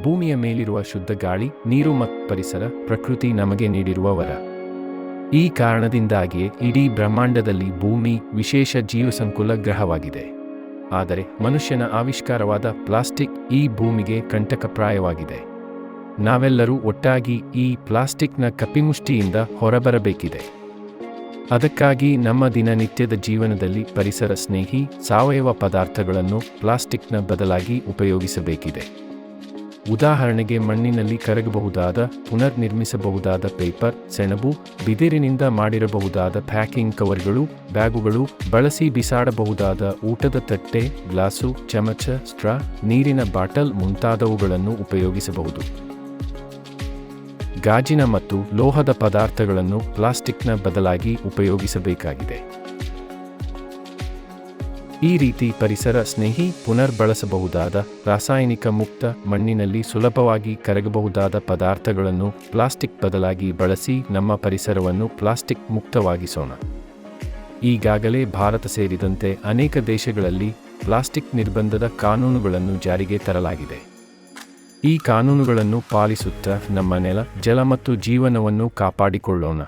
ಭೂಮಿಯ ಮೇಲಿರುವ ಶುದ್ಧ ಗಾಳಿ, ನೀರು ಮತ್ತು ಪರಿಸರ ಪ್ರಕೃತಿ ನಮಗೆ ನೀಡಿರುವ ವರ. ಈ ಕಾರಣದಿಂದಾಗಿಯೇ ಇಡೀ ಬ್ರಹ್ಮಾಂಡದಲ್ಲಿ ಭೂಮಿ ವಿಶೇಷ ಜೀವಸಂಕುಲ ಗ್ರಹವಾಗಿದೆ. ಆದರೆ ಮನುಷ್ಯನ ಆವಿಷ್ಕಾರವಾದ ಪ್ಲಾಸ್ಟಿಕ್ ಈ ಭೂಮಿಗೆ ಕಂಟಕಪ್ರಾಯವಾಗಿದೆ. ನಾವೆಲ್ಲರೂ ಒಟ್ಟಾಗಿ ಈ ಪ್ಲಾಸ್ಟಿಕ್ನ ಕಪಿಮುಷ್ಟಿಯಿಂದ ಹೊರಬರಬೇಕಿದೆ. ಅದಕ್ಕಾಗಿ ನಮ್ಮ ದಿನನಿತ್ಯದ ಜೀವನದಲ್ಲಿ ಪರಿಸರ ಸ್ನೇಹಿ ಸಾವಯವ ಪದಾರ್ಥಗಳನ್ನು ಪ್ಲಾಸ್ಟಿಕ್ನ ಬದಲಾಗಿ ಉಪಯೋಗಿಸಬೇಕಿದೆ. ಉದಾಹರಣೆಗೆ ಮಣ್ಣಿನಲ್ಲಿ ಕರಗಬಹುದಾದ, ಪುನರ್ನಿರ್ಮಿಸಬಹುದಾದ ಪೇಪರ್, ಸೆಣಬು, ಬಿದಿರಿನಿಂದ ಮಾಡಿರಬಹುದಾದ ಪ್ಯಾಕಿಂಗ್ ಕವರ್ಗಳು, ಬ್ಯಾಗುಗಳು, ಬಳಸಿ ಬಿಸಾಡಬಹುದಾದ ಊಟದ ತಟ್ಟೆ, ಗ್ಲಾಸು, ಚಮಚ, ಸ್ಟ್ರಾ, ನೀರಿನ ಬಾಟಲ್ ಮುಂತಾದವುಗಳನ್ನು ಉಪಯೋಗಿಸಬಹುದು. ಗಾಜಿನ ಮತ್ತು ಲೋಹದ ಪದಾರ್ಥಗಳನ್ನು ಪ್ಲಾಸ್ಟಿಕ್ನ ಬದಲಾಗಿ ಉಪಯೋಗಿಸಬೇಕಾಗಿದೆ. ಈ ರೀತಿ ಪರಿಸರ ಸ್ನೇಹಿ, ಪುನರ್ಬಳಸಬಹುದಾದ, ರಾಸಾಯನಿಕ ಮುಕ್ತ, ಮಣ್ಣಿನಲ್ಲಿ ಸುಲಭವಾಗಿ ಕರಗಬಹುದಾದ ಪದಾರ್ಥಗಳನ್ನು ಪ್ಲಾಸ್ಟಿಕ್ ಬದಲಾಗಿ ಬಳಸಿ ನಮ್ಮ ಪರಿಸರವನ್ನು ಪ್ಲಾಸ್ಟಿಕ್ ಮುಕ್ತವಾಗಿಸೋಣ. ಈಗಾಗಲೇ ಭಾರತ ಸೇರಿದಂತೆ ಅನೇಕ ದೇಶಗಳಲ್ಲಿ ಪ್ಲಾಸ್ಟಿಕ್ ನಿರ್ಬಂಧದ ಕಾನೂನುಗಳನ್ನು ಜಾರಿಗೆ ತರಲಾಗಿದೆ. ಈ ಕಾನೂನುಗಳನ್ನು ಪಾಲಿಸುತ್ತಾ ನಮ್ಮ ನೆಲ, ಜಲ ಮತ್ತು ಜೀವನವನ್ನು ಕಾಪಾಡಿಕೊಳ್ಳೋಣ.